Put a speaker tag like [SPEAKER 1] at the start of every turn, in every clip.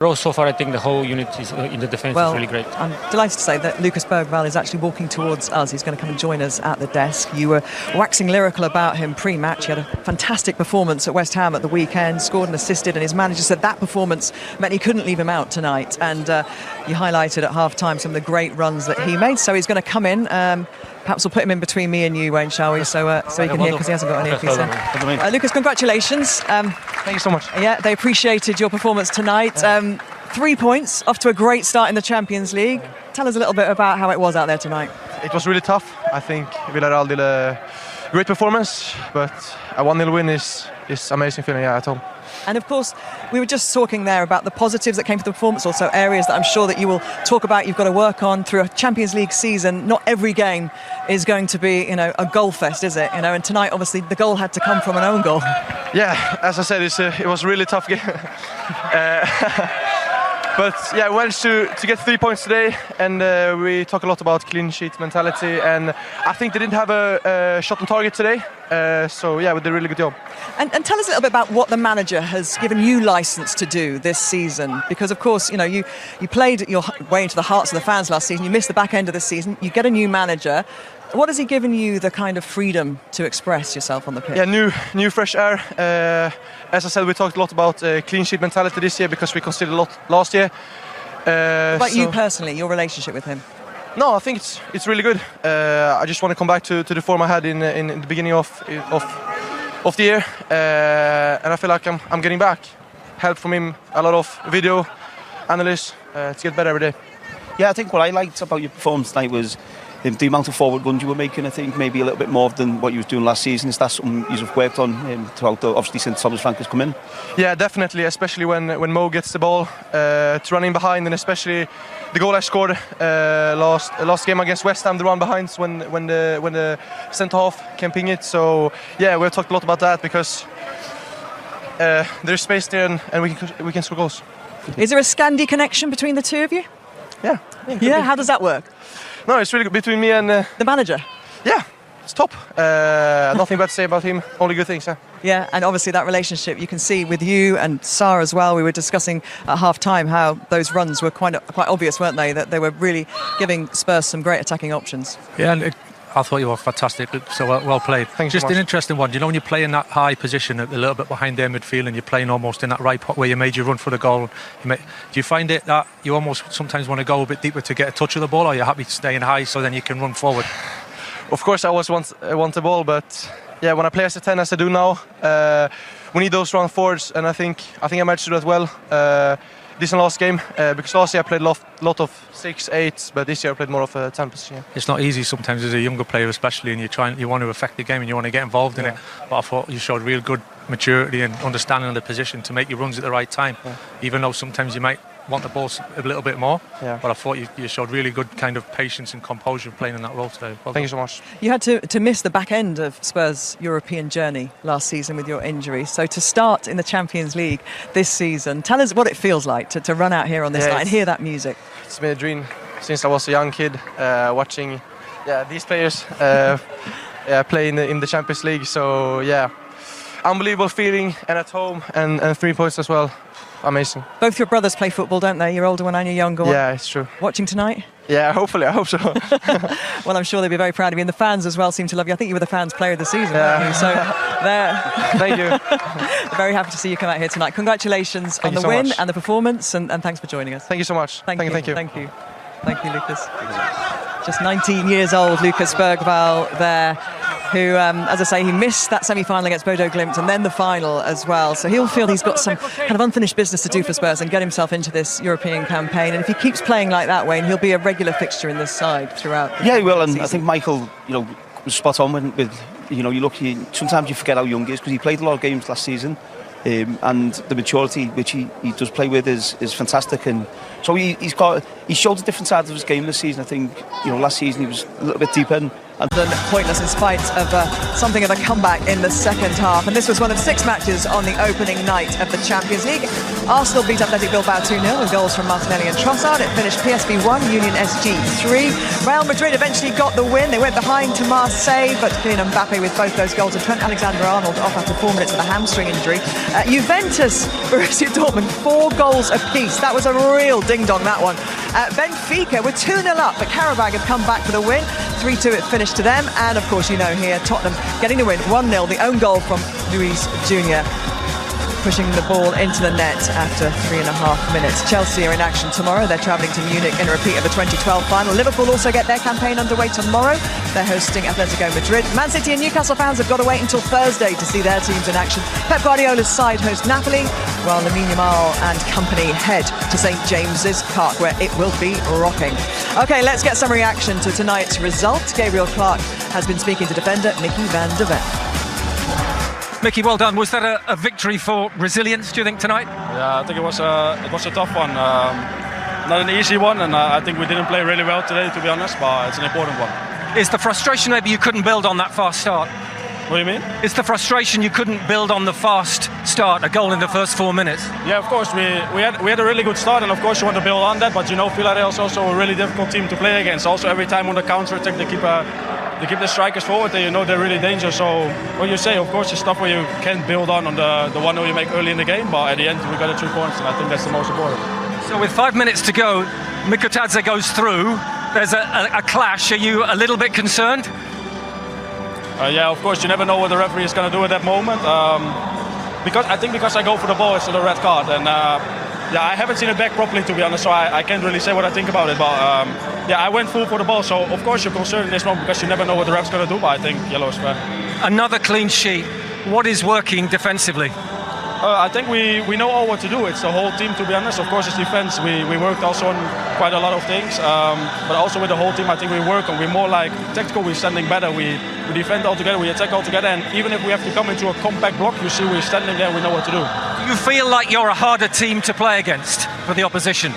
[SPEAKER 1] So far, I think the whole unit is, in the defence is really great.
[SPEAKER 2] I'm delighted to say that Lucas Bergvall is actually walking towards us. He's going to come and join us at the desk. You were waxing lyrical about him pre-match. He had a fantastic performance at West Ham at the weekend, scored and assisted, and his manager said that performance meant he couldn't leave him out tonight. And you highlighted at half-time some of the great runs that he made. So he's going to come in. Perhaps we'll put him in between me and you, Wayne, shall we? So he can hear, because he hasn't got any earpiece in. Lucas, congratulations.
[SPEAKER 3] Thank you so much.
[SPEAKER 2] Yeah, they appreciated your performance tonight. 3 points, off to a great start in the Champions League. Tell us a little bit about how it was out there tonight.
[SPEAKER 3] It was really tough. I think Villarreal did a great performance, but a 1-0 win is amazing feeling at home.
[SPEAKER 2] And of course, we were just talking there about the positives that came from the performance, also areas that I'm sure that you will talk about, you've got to work on through a Champions League season. Not every game is going to be, a goal fest, is it? And tonight, obviously, the goal had to come from an own goal.
[SPEAKER 3] Yeah, as I said, it was a really tough game. But yeah, we managed to get 3 points today, and we talk a lot about clean sheet mentality, and I think they didn't have a shot on target today, so yeah, we did a really good job.
[SPEAKER 2] And tell us a little bit about what the manager has given you licence to do this season, because of course, you played your way into the hearts of the fans last season, you missed the back end of the season, you get a new manager. What has he given you the kind of freedom to express yourself on the pitch?
[SPEAKER 3] Yeah, new fresh air. As I said, we talked a lot about clean sheet mentality this year because we conceded a lot last year.
[SPEAKER 2] What about you personally, your relationship with him?
[SPEAKER 3] No, I think it's really good. I just want to come back to the form I had in the beginning of the year, and I feel like I'm getting back. Help from him, a lot of video analysis to get better every day.
[SPEAKER 4] Yeah, I think what I liked about your performance tonight was the amount of forward runs you were making. I think maybe a little bit more than what you was doing last season. Is that something you've worked on throughout, obviously, since Thomas Frank has come in? Yeah,
[SPEAKER 3] definitely, especially when Mo gets the ball to run in behind, and especially the goal I scored last game against West Ham, the run behind when the centre half can ping it. So yeah, we've talked a lot about that because there's space there and we can score goals.
[SPEAKER 2] Is there a Scandi connection between the two of you?
[SPEAKER 3] Yeah.
[SPEAKER 2] Yeah, how does that work?
[SPEAKER 3] No, it's really good between me and
[SPEAKER 2] the manager.
[SPEAKER 3] Yeah, it's top. Nothing bad to say about him. Only good things.
[SPEAKER 2] Yeah, and obviously that relationship you can see with you and Sarr as well. We were discussing at half-time how those runs were quite obvious, weren't they? That they were really giving Spurs some great attacking options.
[SPEAKER 5] Yeah, and I thought you were fantastic. So well played.
[SPEAKER 3] Thanks
[SPEAKER 5] Just
[SPEAKER 3] so much.
[SPEAKER 5] An interesting one. You know, when you play in that high position, a little bit behind their midfield, and you're playing almost in that right pot where you made your run for the goal. Do you find it that you almost sometimes want to go a bit deeper to get a touch of the ball, or are you happy staying high so then you can run forward?
[SPEAKER 3] Of course, I always want the ball, but yeah, when I play as a 10 as I do now, we need those run forwards, and I think I managed to do that well. This last game, because last year I played a lot of 6, 8, but this year I played more of a 10 position. Yeah.
[SPEAKER 5] It's not easy sometimes as a younger player, especially, and you want to affect the game and you want to get involved in it. But I thought you showed real good maturity and understanding of the position to make your runs at the right time, even though sometimes you might want the ball a little bit more.
[SPEAKER 3] Yeah.
[SPEAKER 5] But I thought you showed really good kind of patience and composure playing in that role today. Well,
[SPEAKER 3] thank you so much.
[SPEAKER 2] You had to miss the back end of Spurs' European journey last season with your injury. So to start in the Champions League this season, tell us what it feels like to run out here on this night and hear that music.
[SPEAKER 3] It's been a dream since I was a young kid, watching these players play in the Champions League. So yeah, unbelievable feeling, and at home and 3 points as well. Amazing.
[SPEAKER 2] Both your brothers play football, don't they? Your older one and your younger one.
[SPEAKER 3] Yeah, it's true.
[SPEAKER 2] Watching tonight?
[SPEAKER 3] Yeah, hopefully. I hope so.
[SPEAKER 2] Well, I'm sure they'll be very proud of you. And the fans as well seem to love you. I think you were the fans' player of the season, weren't you? So, there.
[SPEAKER 3] Thank you.
[SPEAKER 2] Very happy to see you come out here tonight. Congratulations on the win and the performance, and thanks for joining us.
[SPEAKER 3] Thank you so much.
[SPEAKER 2] Thank you. Thank you, Lucas. Just 19 years old, Lucas Bergvall there, who, as I say, he missed that semi-final against Bodo Glimt and then the final as well. So he'll feel he's got some kind of unfinished business to do for Spurs and get himself into this European campaign. And if he keeps playing like that, Wayne, he'll be a regular fixture in this side throughout.
[SPEAKER 4] Yeah, he will. And I think Michael, was spot on with sometimes you forget how young he is because he played a lot of games last season. And the maturity which he does play with is fantastic, and so he showed a different side of his game this season. I think last season he was a little bit deeper, and
[SPEAKER 2] Pointless in spite of something of a comeback in the second half. And this was one of 6 matches on the opening night of the Champions League. Arsenal beat Athletic Bilbao 2-0 with goals from Martinelli and Trossard. It finished PSV 1, Union SG 3. Real Madrid eventually got the win. They went behind to Marseille, but Kylian Mbappe with both those goals, and Trent Alexander-Arnold off after 4 minutes with a hamstring injury. Juventus, Borussia Dortmund, 4 goals apiece. That was a real ding-dong, that one. Benfica were 2-0 up, but Karabag have come back for the win. 3-2 it finished to them, and of course you know here Tottenham getting the win 1-0, the own goal from Luis Jr. pushing the ball into the net after 3.5 minutes. Chelsea are in action tomorrow. They're travelling to Munich in a repeat of the 2012 final. Liverpool also get their campaign underway tomorrow. They're hosting Atletico Madrid. Man City and Newcastle fans have got to wait until Thursday to see their teams in action. Pep Guardiola's side host Napoli, while Lamine Yamal and company head to St James's Park, where it will be rocking. OK, let's get some reaction to tonight's result. Gabriel Clark has been speaking to defender Mickey van der Ven.
[SPEAKER 6] Mickey, well done. Was that a victory for resilience, do you think, tonight?
[SPEAKER 7] Yeah, I think it was a tough one. Not an easy one, and I think we didn't play really well today, to be honest, but it's an important one.
[SPEAKER 6] Is the frustration maybe you couldn't build on that fast start?
[SPEAKER 7] What do you mean?
[SPEAKER 6] Is the frustration you couldn't build on the fast start, a goal in the first 4 minutes?
[SPEAKER 7] Yeah, of course. We had a really good start, and of course you want to build on that, but you know Villarreal is also a really difficult team to play against. Also, every time on the counter-attack they keep the strikers forward, and you know they're really dangerous. So what you say, of course, is stuff where you can build on the 1-0 you make early in the game, but at the end we got the 3 points, and I think that's the most important.
[SPEAKER 6] So with 5 minutes to go, Mikotadze goes through. There's a clash. Are you a little bit concerned?
[SPEAKER 7] Yeah, of course, you never know what the referee is going to do at that moment. Because I go for the ball, it's a red card, and yeah, I haven't seen it back properly, to be honest, so I can't really say what I think about it. But yeah, I went full for the ball, so of course you're concerned in this moment because you never know what the ref's going to do. But I think yellow is fair.
[SPEAKER 6] Another clean sheet. What is working defensively?
[SPEAKER 7] I think we know all what to do. It's the whole team, to be honest. Of course, it's defense. We worked also on quite a lot of things, but also with the whole team, I think we work on. We're more like tactical. We're standing better. We defend all together. We attack all together. And even if we have to come into a compact block, you see we're standing there. We know what to do.
[SPEAKER 6] Do you feel like you're a harder team to play against for the opposition?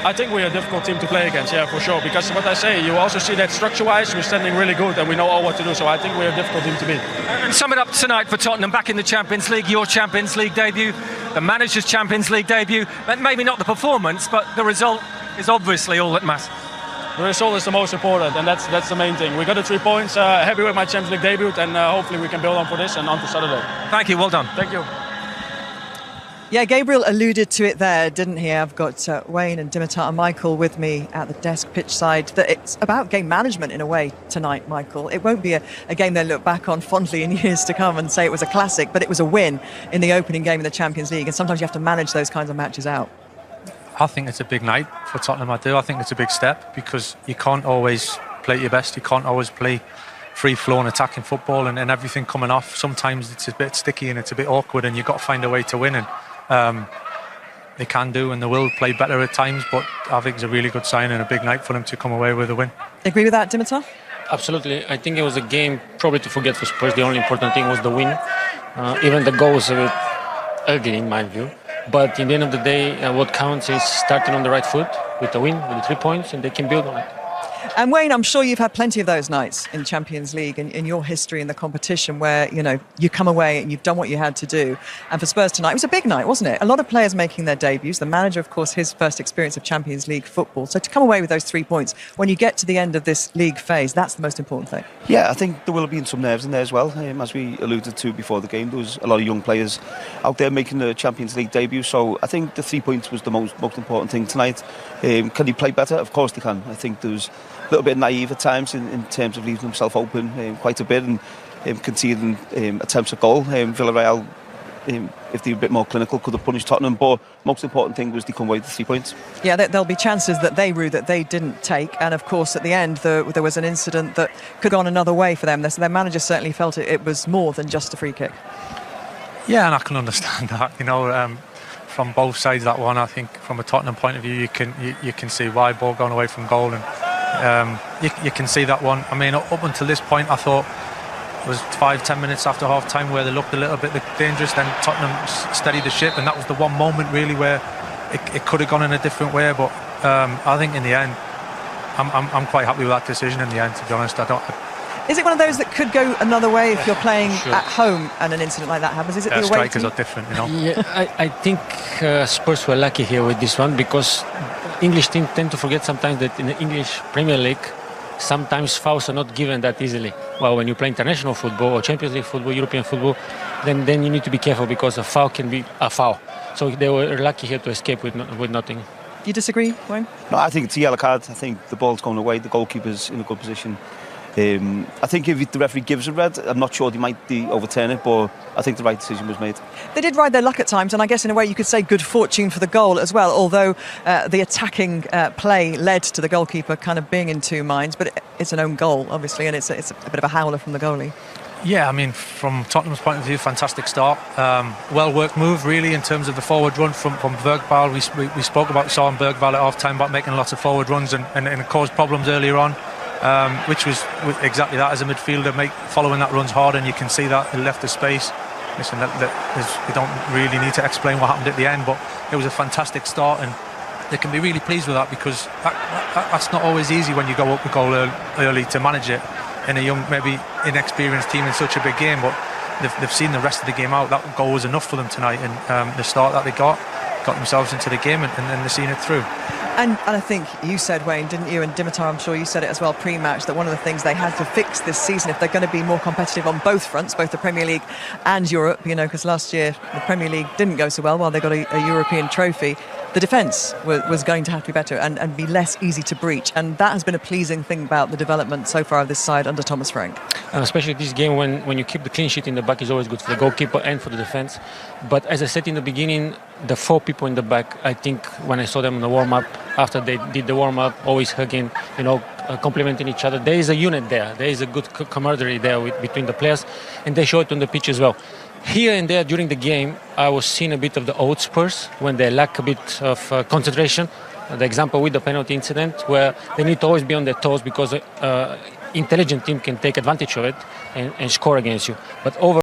[SPEAKER 7] I think we're a difficult team to play against, yeah, for sure. Because what I say, you also see that structure-wise, we're standing really good and we know all what to do. So I think we're a difficult team to beat.
[SPEAKER 6] And sum it up tonight for Tottenham, back in the Champions League, your Champions League debut, the manager's Champions League debut. Maybe not the performance, but the result is obviously all that matters.
[SPEAKER 7] The result is the most important, and that's the main thing. We got the 3 points, happy with my Champions League debut, and hopefully we can build on for this and on to Saturday.
[SPEAKER 6] Thank you, well done.
[SPEAKER 7] Thank you.
[SPEAKER 2] Yeah, Gabriel alluded to it there, didn't he? I've got Wayne and Dimitar and Michael with me at the desk pitch side. That it's about game management in a way tonight, Michael. It won't be a game they'll look back on fondly in years to come and say it was a classic, but it was a win in the opening game of the Champions League, and sometimes you have to manage those kinds of matches out.
[SPEAKER 5] I think it's a big night for Tottenham, I do. I think it's a big step because you can't always play your best. You can't always play free-flowing attacking football and everything coming off. Sometimes it's a bit sticky and it's a bit awkward and you've got to find a way to win. And they can do and they will play better at times, but I think it's a really good sign and a big night for them to come away with a win.
[SPEAKER 2] Agree with that, Dimitar?
[SPEAKER 1] Absolutely. I think it was a game probably to forget for Spurs. The only important thing was the win. Even the goal was a bit ugly in my view. But in the end of the day, what counts is starting on the right foot with a win, with the 3 points, and they can build on it.
[SPEAKER 2] And Wayne, I'm sure you've had plenty of those nights in Champions League in your history in the competition where, you know, you come away and you've done what you had to do. And for Spurs tonight, it was a big night, wasn't it? A lot of players making their debuts. The manager, of course, his first experience of Champions League football. So to come away with those 3 points, when you get to the end of this league phase, that's the most important thing.
[SPEAKER 4] Yeah, I think there will have been some nerves in there as well. As we alluded to before the game, there was a lot of young players out there making the Champions League debut. So I think the 3 points was the most important thing tonight. Can he play better? Of course they can. I think there was a little bit naive at times in terms of leaving himself open quite a bit and conceding attempts at goal. Villarreal, if they were a bit more clinical, could have punished Tottenham, but most important thing was they come away with the 3 points.
[SPEAKER 2] Yeah, there'll be chances that they rue that they didn't take, and of course at the end there was an incident that could have gone another way for them. Their manager certainly felt it was more than just a free kick.
[SPEAKER 5] Yeah, and I can understand that, you know, from both sides. That one, I think from a Tottenham point of view, you can see why ball going away from goal, and you can see that one. I mean, up until this point I thought it was 5-10 minutes after half time where they looked a little bit dangerous, then Tottenham steadied the ship, and that was the one moment really where it could have gone in a different way. But I think in the end I'm quite happy with that decision in the end, to be honest.
[SPEAKER 2] Is it one of those that could go another way if you're playing
[SPEAKER 1] Sure.
[SPEAKER 2] at home and an incident like that happens? Is it the away
[SPEAKER 5] Strikers
[SPEAKER 2] team?
[SPEAKER 5] are different, you know.
[SPEAKER 1] Yeah, I think Spurs were lucky here with this one because English teams tend to forget sometimes that in the English Premier League, sometimes fouls are not given that easily. Well, when you play international football or Champions League football, European football, then you need to be careful because a foul can be a foul. So they were lucky here to escape with nothing.
[SPEAKER 2] You disagree, Wayne?
[SPEAKER 4] No, I think it's a yellow card. I think the ball's going away. The goalkeeper's in a good position. I think if the referee gives a red, I'm not sure they might overturn it, but I think the right decision was made.
[SPEAKER 2] They did ride their luck at times, and I guess in a way you could say good fortune for the goal as well, although the attacking play led to the goalkeeper kind of being in two minds, but it's an own goal, obviously, and it's a bit of a howler from the goalie.
[SPEAKER 5] Yeah, I mean, from Tottenham's point of view, fantastic start. Well-worked move, really, in terms of the forward run from Bergvall. We spoke about Saw and Bergvall at half-time about making lots of forward runs and it caused problems earlier on, which was exactly that. As a midfielder, following that run's hard, and you can see that it left the space. Listen, we don't really need to explain what happened at the end, but it was a fantastic start, and they can be really pleased with that because that's not always easy when you go up a goal early to manage it in a young, maybe inexperienced team in such a big game. But they've seen the rest of the game out. That goal was enough for them tonight, and the start that they got themselves into the game, and then they're seeing it through.
[SPEAKER 2] And I think you said, Wayne, didn't you, and Dimitar, I'm sure you said it as well pre-match, that one of the things they had to fix this season if they're going to be more competitive on both fronts, both the Premier League and Europe, because last year the Premier League didn't go so well while they got a European trophy. The defence was going to have to be better and be less easy to breach, and that has been a pleasing thing about the development so far of this side under Thomas Frank.
[SPEAKER 1] And especially this game when you keep the clean sheet in the back is always good for the goalkeeper and for the defence. But as I said in the beginning, the four people in the back, I think when I saw them in the warm-up, after they did the warm-up, always hugging, complimenting each other, there is a unit there. There is a good camaraderie there between the players, and they show it on the pitch as well. Here and there during the game, I was seeing a bit of the old Spurs when they lack a bit of concentration. The example with the penalty incident, where they need to always be on their toes because intelligent team can take advantage of it and score against you. But over